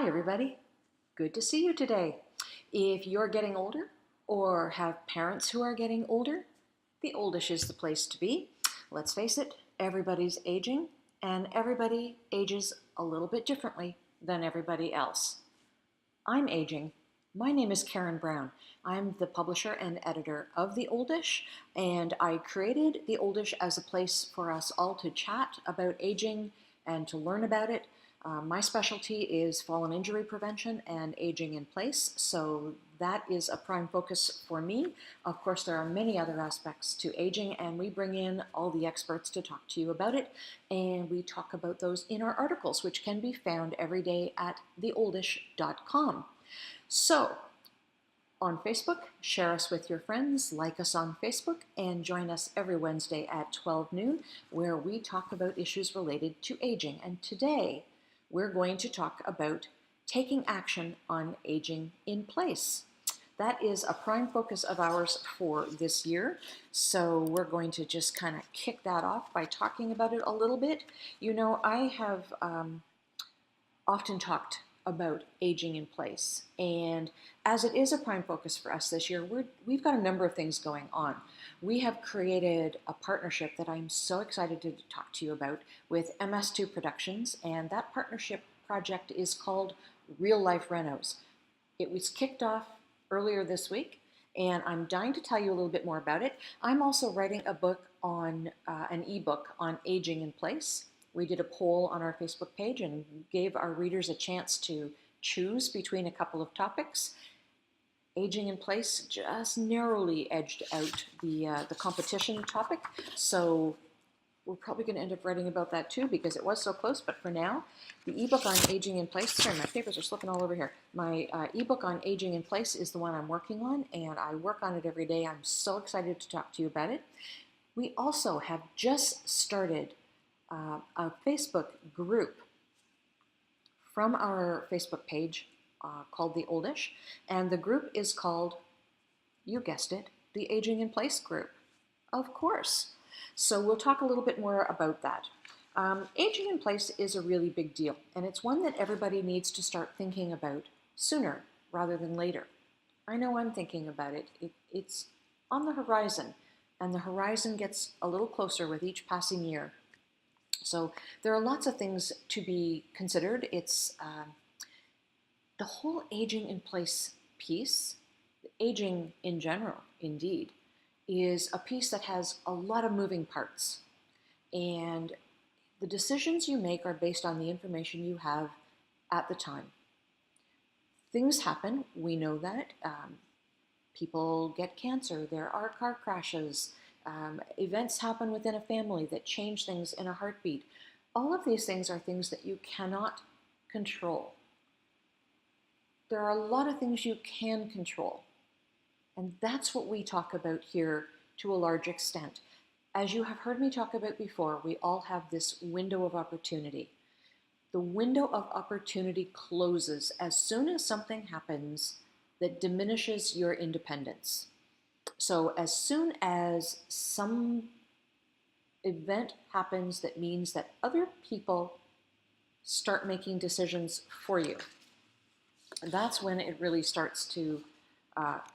Hi, everybody. Good to see you today. If you're getting older or have parents who are getting older, the oldish is the place to be. Let's face it, everybody's aging, and everybody ages a little bit differently than everybody else. I'm aging. My name is Karen Brown. I'm the publisher and editor of The Oldish, and I created The Oldish as a place for us all to chat about aging and to learn about it. My specialty is fallen injury prevention and aging in place, so that is a prime focus for me. Of course, there are many other aspects to aging, and we bring in all the experts to talk to you about it, and we talk about those in our articles, which can be found every day at theoldish.com. So, on Facebook, share us with your friends, like us on Facebook, and join us every Wednesday at 12 noon, where we talk about issues related to aging. And today, we're going to talk about taking action on aging in place. That is a prime focus of ours for this year, so we're going to just kind of kick that off by talking about it a little bit. You know, I have often talked about aging in place, and as it is a prime focus for us this year, we've got a number of things going on. We have created a partnership that I'm so excited to talk to you about with MS2 Productions, and that partnership project is called Real Life Renos. It was kicked off earlier this week, and I'm dying to tell you a little bit more about it. I'm also writing a book on an ebook on aging in place. We did a poll on our Facebook page and gave our readers a chance to choose between a couple of topics. Aging in place just narrowly edged out the competition topic, so we're probably going to end up writing about that too because it was so close. But for now, the ebook on aging in place, sorry, my papers are slipping all over here. My ebook on aging in place is the one I'm working on, and I work on it every day. I'm so excited to talk to you about it. We also have just started a Facebook group from our Facebook page called The Oldish, and the group is called, you guessed it, the Aging in Place group. Of course. So we'll talk a little bit more about that. Aging in place is a really big deal, and it's one that everybody needs to start thinking about sooner rather than later. I know I'm thinking about it. It's on the horizon, and the horizon gets a little closer with each passing year. So there are lots of things to be considered. It's the whole aging in place piece, aging in general, indeed, is a piece that has a lot of moving parts. And the decisions you make are based on the information you have at the time. Things happen, we know that. People get cancer, there are car crashes, events happen within a family that change things in a heartbeat. All of these things are things that you cannot control. There are a lot of things you can control, and that's what we talk about here to a large extent. As you have heard me talk about before, we all have this window of opportunity. The window of opportunity closes as soon as something happens that diminishes your independence. So as soon as some event happens that means that other people start making decisions for you, that's when it really starts to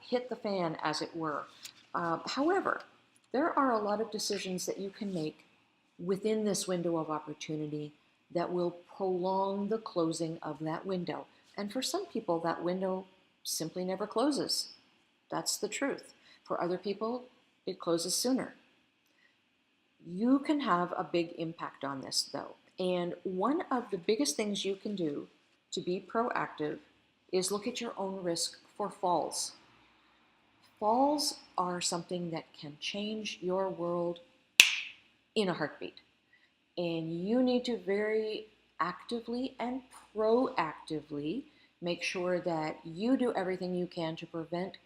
hit the fan, as it were. However, there are a lot of decisions that you can make within this window of opportunity that will prolong the closing of that window. And for some people, that window simply never closes. That's the truth. For other people, it closes sooner. You can have a big impact on this, though. And one of the biggest things you can do to be proactive is look at your own risk for falls. Falls are something that can change your world in a heartbeat. And you need to very actively and proactively make sure that you do everything you can to prevent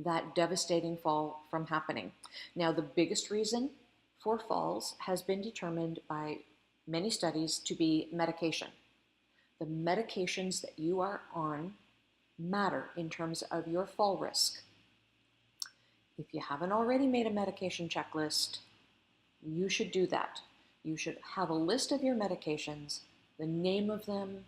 that devastating fall from happening. Now, the biggest reason for falls has been determined by many studies to be medication. The medications that you are on matter in terms of your fall risk. If you haven't already made a medication checklist, you should do that. You should have a list of your medications, the name of them,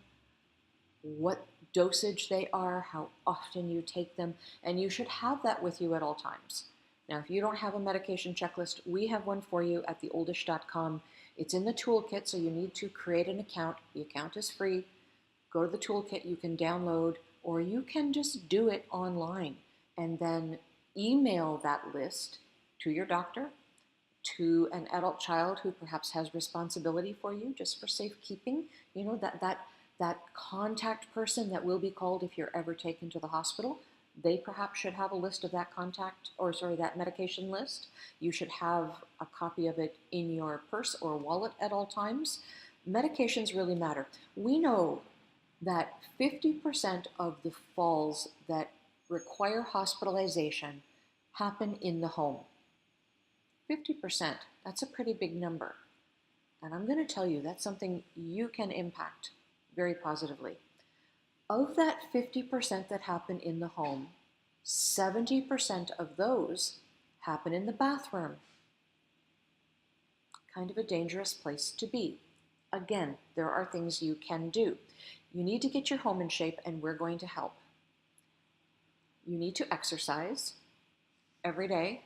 what dosage they are, how often you take them, and you should have that with you at all times. Now, if you don't have a medication checklist, we have one for you at theoldish.com. It's in the toolkit, so you need to create an account. The account is free. Go to the toolkit, you can download, or you can just do it online and then email that list to your doctor, to an adult child who perhaps has responsibility for you just for safekeeping. You know, that contact person that will be called if you're ever taken to the hospital. They perhaps should have a list of that that medication list. You should have a copy of it in your purse or wallet at all times. Medications really matter. We know that 50% of the falls that require hospitalization happen in the home. 50%, that's a pretty big number. And I'm going to tell you that's something you can impact very positively. Of that 50% that happen in the home, 70% of those happen in the bathroom. Kind of a dangerous place to be. Again, there are things you can do. You need to get your home in shape, and we're going to help. You need to exercise every day.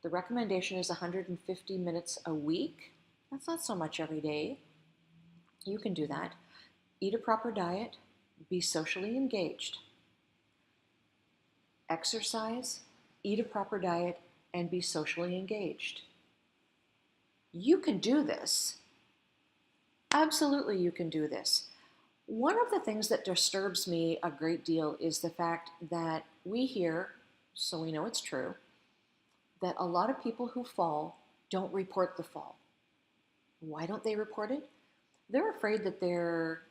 The recommendation is 150 minutes a week. That's not so much every day. You can do that. Eat a proper diet. Be socially engaged. Exercise, eat a proper diet, and be socially engaged. You can do this. Absolutely, you can do this. One of the things that disturbs me a great deal is the fact that we hear, so we know it's true, that a lot of people who fall don't report the fall. Why don't they report it? They're afraid that their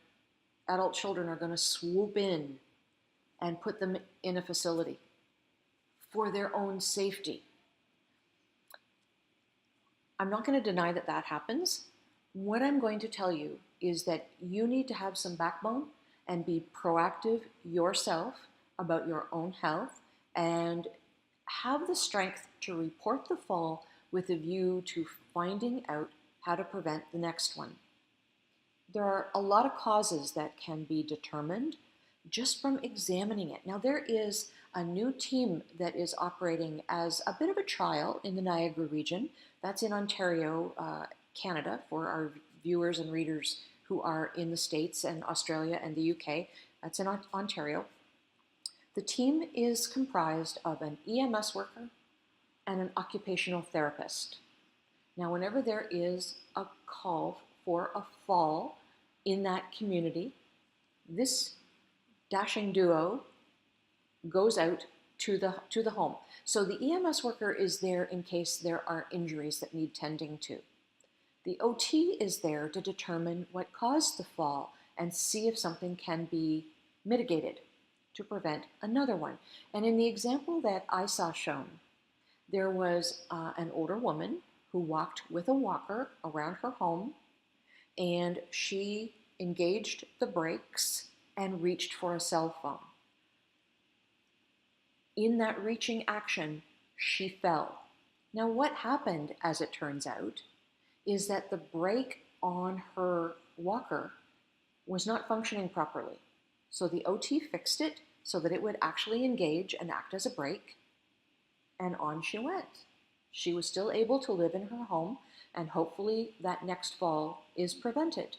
adult children are going to swoop in and put them in a facility for their own safety. I'm not going to deny that that happens. What I'm going to tell you is that you need to have some backbone and be proactive yourself about your own health and have the strength to report the fall with a view to finding out how to prevent the next one. There are a lot of causes that can be determined just from examining it. Now, there is a new team that is operating as a bit of a trial in the Niagara region. That's in Ontario, Canada, for our viewers and readers who are in the States and Australia and the UK. That's in Ontario. The team is comprised of an EMS worker and an occupational therapist. Now, whenever there is a call for a fall in that community, this dashing duo goes out to the home. So the EMS worker is there in case there are injuries that need tending to. The OT is there to determine what caused the fall and see if something can be mitigated to prevent another one. And in the example that I saw shown, there was an older woman who walked with a walker around her home, and she engaged the brakes and reached for a cell phone. In that reaching action, she fell. Now, what happened, as it turns out, is that the brake on her walker was not functioning properly. So the OT fixed it so that it would actually engage and act as a brake, and on she went. She was still able to live in her home, and hopefully that next fall is prevented.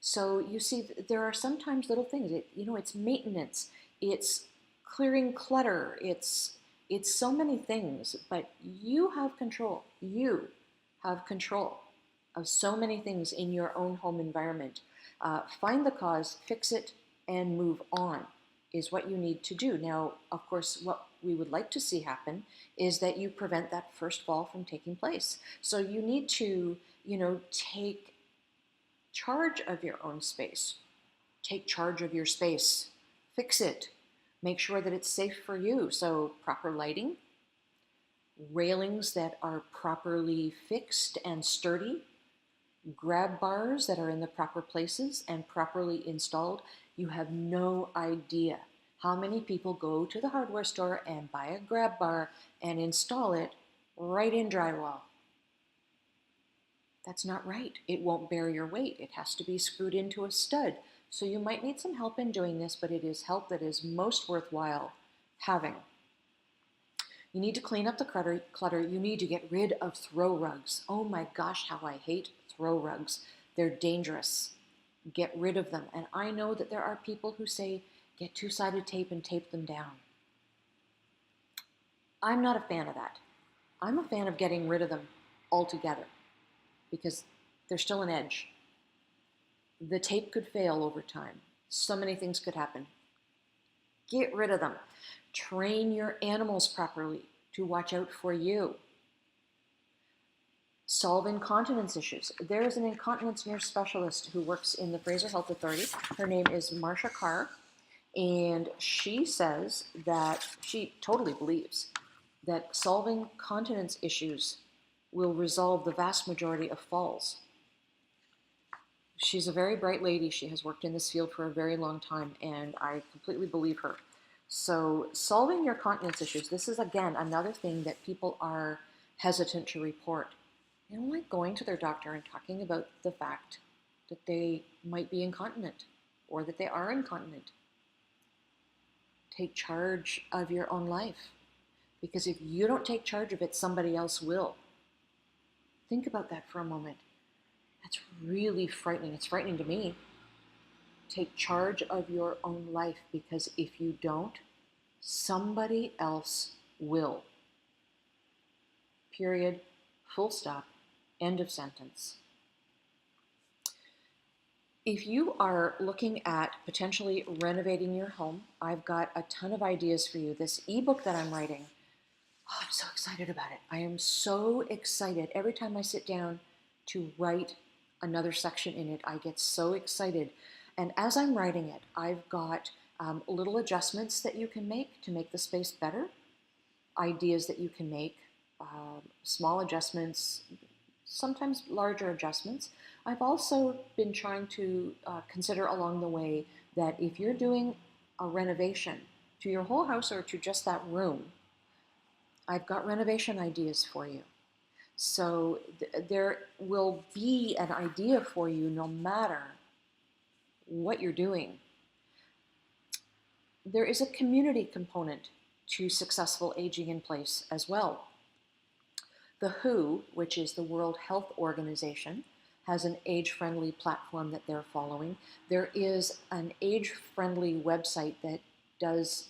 So you see, there are sometimes little things. It's maintenance. It's clearing clutter. It's so many things. But you have control. You have control of so many things in your own home environment. Find the cause, fix it, and move on is what you need to do. Now, of course, what we would like to see happen is that you prevent that first fall from taking place. So you need to, take charge of your own space. Take charge of your space. Fix it. Make sure that it's safe for you. So proper lighting, railings that are properly fixed and sturdy, grab bars that are in the proper places and properly installed. You have no idea how many people go to the hardware store and buy a grab bar and install it right in drywall. That's not right. It won't bear your weight. It has to be screwed into a stud So you might need some help in doing this, but it is help that is most worthwhile having. You need to clean up the clutter. You need to get rid of throw rugs. Oh my gosh, how I hate throw rugs. They're dangerous. Get rid of them. And I know that there are people who say, get two-sided tape and tape them down. I'm not a fan of that. I'm a fan of getting rid of them altogether because there's still an edge. The tape could fail over time. So many things could happen. Get rid of them. Train your animals properly to watch out for you. Solve incontinence issues. There is an incontinence nurse specialist who works in the Fraser Health Authority. Her name is Marsha Carr, and she says that she totally believes that solving continence issues will resolve the vast majority of falls. She's a very bright lady. She has worked in this field for a very long time, and I completely believe her. So solving your continence issues, this is, again, another thing that people are hesitant to report. They don't like going to their doctor and talking about the fact that they might be incontinent or that they are incontinent. Take charge of your own life, because if you don't take charge of it, somebody else will. Think about that for a moment. That's really frightening. It's frightening to me. Take charge of your own life, because if you don't, somebody else will. Period. Full stop. End of sentence. If you are looking at potentially renovating your home, I've got a ton of ideas for you. This ebook that I'm writing, oh, I'm so excited about it. I am so excited. Every time I sit down to write another section in it, I get so excited. And as I'm writing it, I've got little adjustments that you can make to make the space better, ideas that you can make, small adjustments, sometimes larger adjustments. I've also been trying to consider along the way that if you're doing a renovation to your whole house or to just that room, I've got renovation ideas for you. So there will be an idea for you no matter what you're doing. There is a community component to successful aging in place as well. The WHO, which is the World Health Organization, has an age-friendly platform that they're following. There is an age-friendly website that does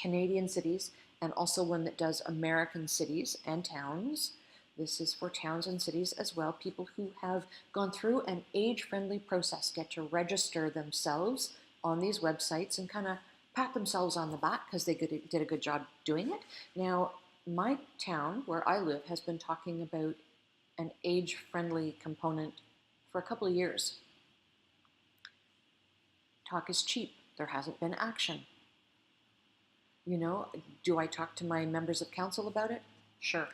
Canadian cities and also one that does American cities and towns. This is for towns and cities as well. People who have gone through an age-friendly process get to register themselves on these websites and kind of pat themselves on the back because they did a good job doing it. Now, my town where I live has been talking about an age-friendly component for a couple of years. Talk is cheap. There hasn't been action. You know, do I talk to my members of council about it? Sure.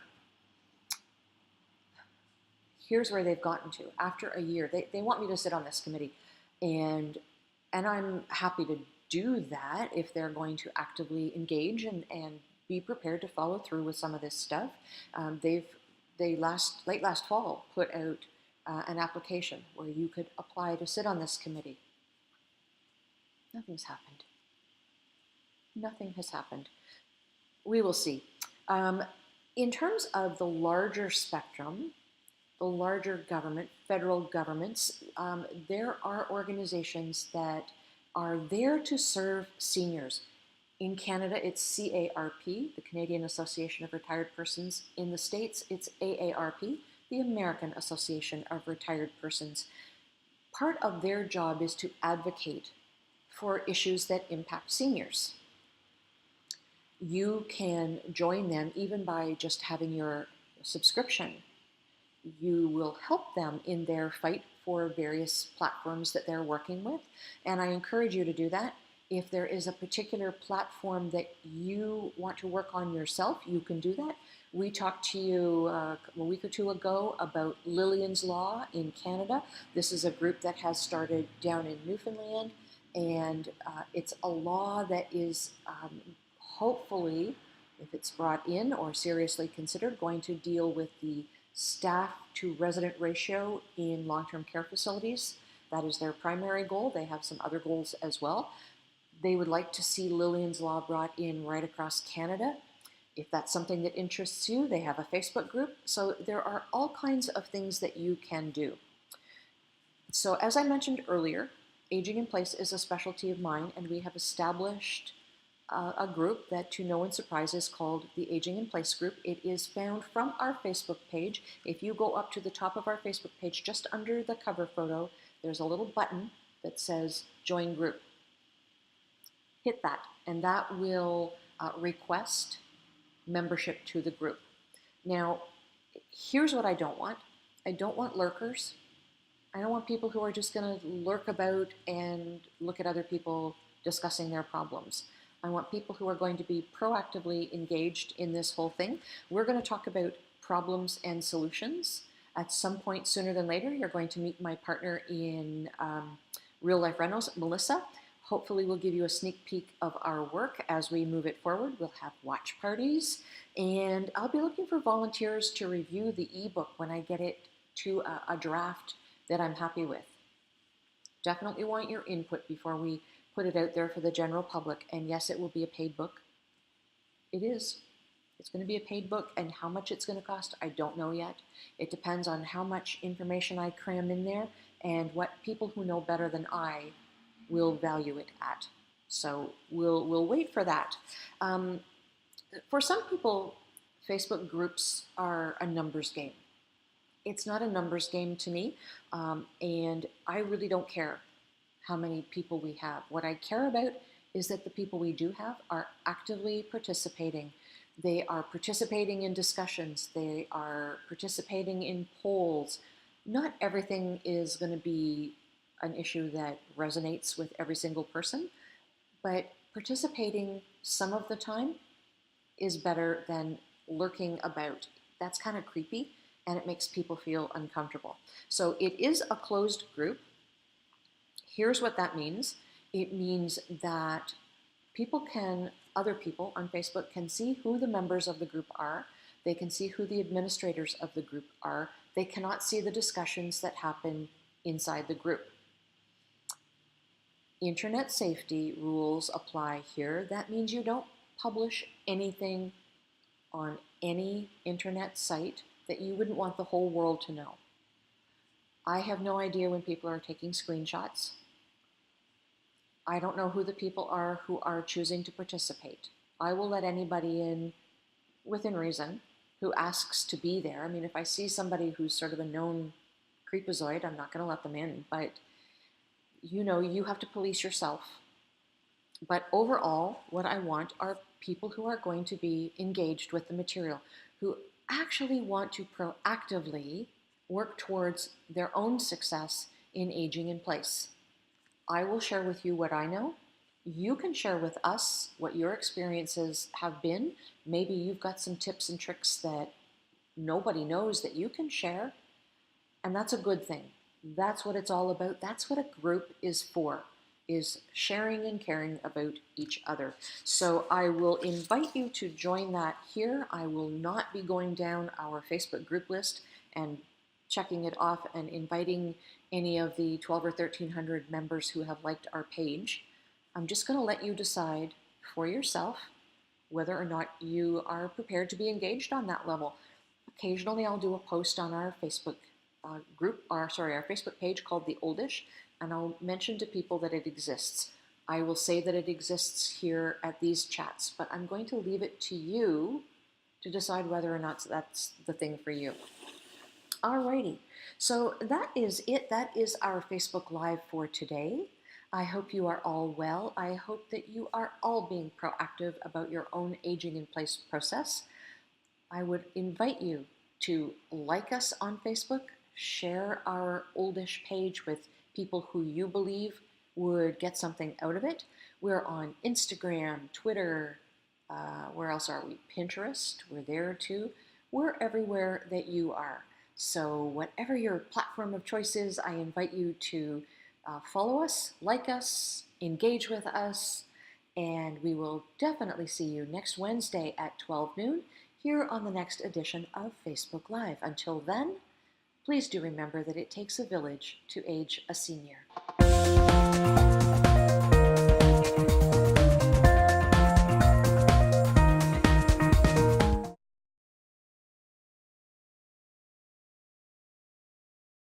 Here's where they've gotten to. After a year, they want me to sit on this committee, and I'm happy to do that if they're going to actively engage and be prepared to follow through with some of this stuff. They late last fall put out an application where you could apply to sit on this committee. Nothing's happened. Nothing has happened. We will see. In terms of the larger spectrum, the larger government, federal governments, there are organizations that are there to serve seniors. In Canada, it's CARP, the Canadian Association of Retired Persons. In the States, it's AARP, the American Association of Retired Persons. Part of their job is to advocate for issues that impact seniors. You can join them even by just having your subscription. You will help them in their fight for various platforms that they're working with, and I encourage you to do that. If there is a particular platform that you want to work on yourself, you can do that. We talked to you a week or two ago about Lillian's Law in Canada. This is a group that has started down in Newfoundland, and it's a law that is hopefully, if it's brought in or seriously considered, going to deal with the staff to resident ratio in long-term care facilities. That is their primary goal. They have some other goals as well. They would like to see Lillian's Law brought in right across Canada. If that's something that interests you, they have a Facebook group. So there are all kinds of things that you can do. So as I mentioned earlier, Aging in Place is a specialty of mine, and we have established a group that, to no one's surprise, is called the Aging in Place group. It is found from our Facebook page. If you go up to the top of our Facebook page, just under the cover photo, there's a little button that says Join Group. Hit that, and that will request membership to the group. Now, here's what I don't want. I don't want lurkers. I don't want people who are just going to lurk about and look at other people discussing their problems. I want people who are going to be proactively engaged in this whole thing. We're going to talk about problems and solutions. At some point sooner than later, you're going to meet my partner in Real Life Rentals, Melissa. Hopefully we'll give you a sneak peek of our work as we move it forward. We'll have watch parties, and I'll be looking for volunteers to review the ebook when I get it to a draft that I'm happy with. Definitely want your input before we put it out there for the general public. And yes, it will be a paid book. It is. It's going to be a paid book, and how much it's going to cost, I don't know yet. It depends on how much information I cram in there and what people who know better than I will value it at. So we'll wait for that. For some people, Facebook groups are a numbers game. It's not a numbers game to me, and I really don't care how many people we have. What I care about is that the people we do have are actively participating. They are participating in discussions. They are participating in polls. Not everything is going to be an issue that resonates with every single person, but participating some of the time is better than lurking about. That's kind of creepy, and it makes people feel uncomfortable. So it is a closed group. Here's what that means. It means that other people on Facebook can see who the members of the group are. They can see who the administrators of the group are. They cannot see the discussions that happen inside the group. Internet safety rules apply here. That means you don't publish anything on any internet site that you wouldn't want the whole world to know. I have no idea when people are taking screenshots. I don't know who the people are who are choosing to participate. I will let anybody in within reason who asks to be there. I mean, if I see somebody who's sort of a known creepazoid, I'm not going to let them in, but you have to police yourself. But overall, what I want are people who are going to be engaged with the material, who actually want to proactively work towards their own success in aging in place. I will share with you what I know. You can share with us what your experiences have been. Maybe you've got some tips and tricks that nobody knows that you can share, and that's a good thing. That's what it's all about. That's what a group is for, is sharing and caring about each other. So I will invite you to join that here. I will not be going down our Facebook group list and checking it off and inviting any of the 12 or 1,300 members who have liked our page. I'm just going to let you decide for yourself whether or not you are prepared to be engaged on that level. Occasionally I'll do a post on our Facebook our Facebook page called The Oldish, and I'll mention to people that it exists. I will say that it exists here at these chats, but I'm going to leave it to you to decide whether or not that's the thing for you. Alrighty, so that is it. That is our Facebook Live for today. I hope you are all well. I hope that you are all being proactive about your own aging in place process. I would invite you to like us on Facebook, share our Oldish page with people who you believe would get something out of it. We're on Instagram, Twitter, where else are we? Pinterest, we're there too. We're everywhere that you are. So whatever your platform of choice is, I invite you to follow us, like us, engage with us, and we will definitely see you next Wednesday at 12 noon here on the next edition of Facebook Live. Until then, Please do remember that it takes a village to age a senior.